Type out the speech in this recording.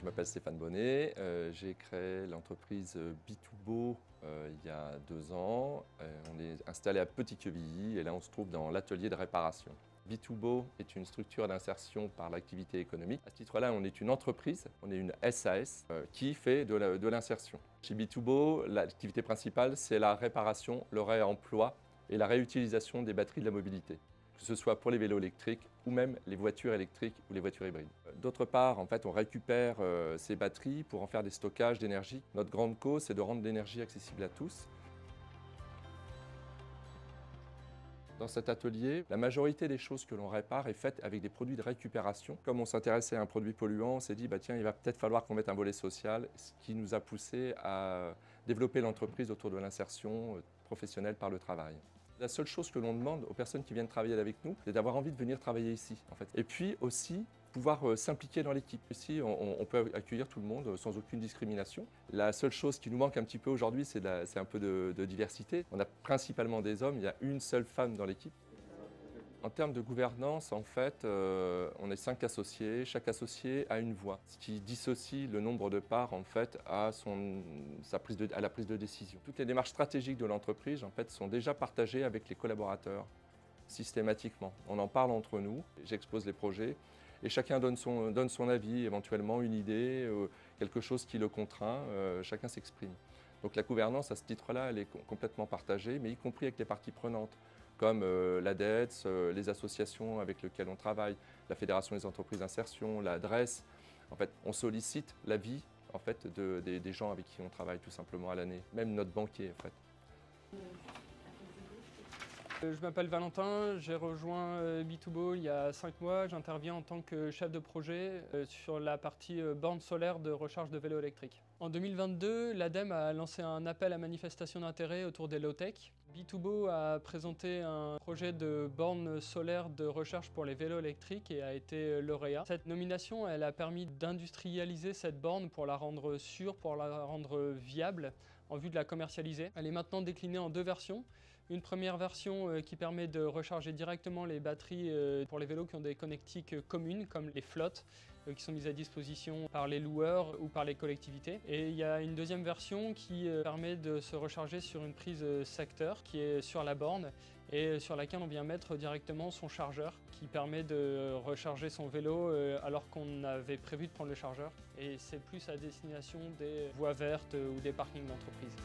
Je m'appelle Stéphane Bonnet, j'ai créé l'entreprise B2Bo il y a 2 ans. On est installé à Petit-Quevilly et là on se trouve dans l'atelier de réparation. B2Bo est une structure d'insertion par l'activité économique. À ce titre-là, on est une entreprise, on est une SAS qui fait de l'insertion. Chez B2Bo, l'activité principale, c'est la réparation, le réemploi et la réutilisation des batteries de la mobilité, que ce soit pour les vélos électriques ou même les voitures électriques ou les voitures hybrides. D'autre part, en fait, on récupère ces batteries pour en faire des stockages d'énergie. Notre grande cause, c'est de rendre l'énergie accessible à tous. Dans cet atelier, la majorité des choses que l'on répare est faite avec des produits de récupération. Comme on s'intéressait à un produit polluant, on s'est dit tiens, il va peut-être falloir qu'on mette un volet social, ce qui nous a poussé à développer l'entreprise autour de l'insertion professionnelle par le travail. La seule chose que l'on demande aux personnes qui viennent travailler avec nous, c'est d'avoir envie de venir travailler ici, en fait. Et puis aussi, pouvoir s'impliquer dans l'équipe. Ici, on peut accueillir tout le monde sans aucune discrimination. La seule chose qui nous manque un petit peu aujourd'hui, c'est un peu de diversité. On a principalement des hommes, il y a une seule femme dans l'équipe. En termes de gouvernance, en fait, on est 5 associés. Chaque associé a une voix, ce qui dissocie le nombre de parts en fait, à la prise de décision. Toutes les démarches stratégiques de l'entreprise en fait, sont déjà partagées avec les collaborateurs systématiquement. On en parle entre nous, j'expose les projets et chacun donne son avis, éventuellement une idée, quelque chose qui le contraint, chacun s'exprime. Donc la gouvernance à ce titre-là, elle est complètement partagée, mais y compris avec les parties prenantes, comme l'ADETS, les associations avec lesquelles on travaille, la Fédération des entreprises d'insertion, la DRES. En fait, on sollicite l'avis en fait, des gens avec qui on travaille tout simplement à l'année, même notre banquier en fait. Je m'appelle Valentin, j'ai rejoint B2Bo il y a 5 mois. J'interviens en tant que chef de projet sur la partie borne solaire de recharge de vélos électriques. En 2022, l'ADEME a lancé un appel à manifestation d'intérêt autour des low-tech. B2Bo a présenté un projet de borne solaire de recharge pour les vélos électriques et a été lauréat. Cette nomination, elle a permis d'industrialiser cette borne pour la rendre sûre, pour la rendre viable en vue de la commercialiser. Elle est maintenant déclinée en 2 versions. Une première version qui permet de recharger directement les batteries pour les vélos qui ont des connectiques communes, comme les flottes, qui sont mises à disposition par les loueurs ou par les collectivités. Et il y a une deuxième version qui permet de se recharger sur une prise secteur qui est sur la borne et sur laquelle on vient mettre directement son chargeur qui permet de recharger son vélo alors qu'on avait prévu de prendre le chargeur. Et c'est plus à destination des voies vertes ou des parkings d'entreprise.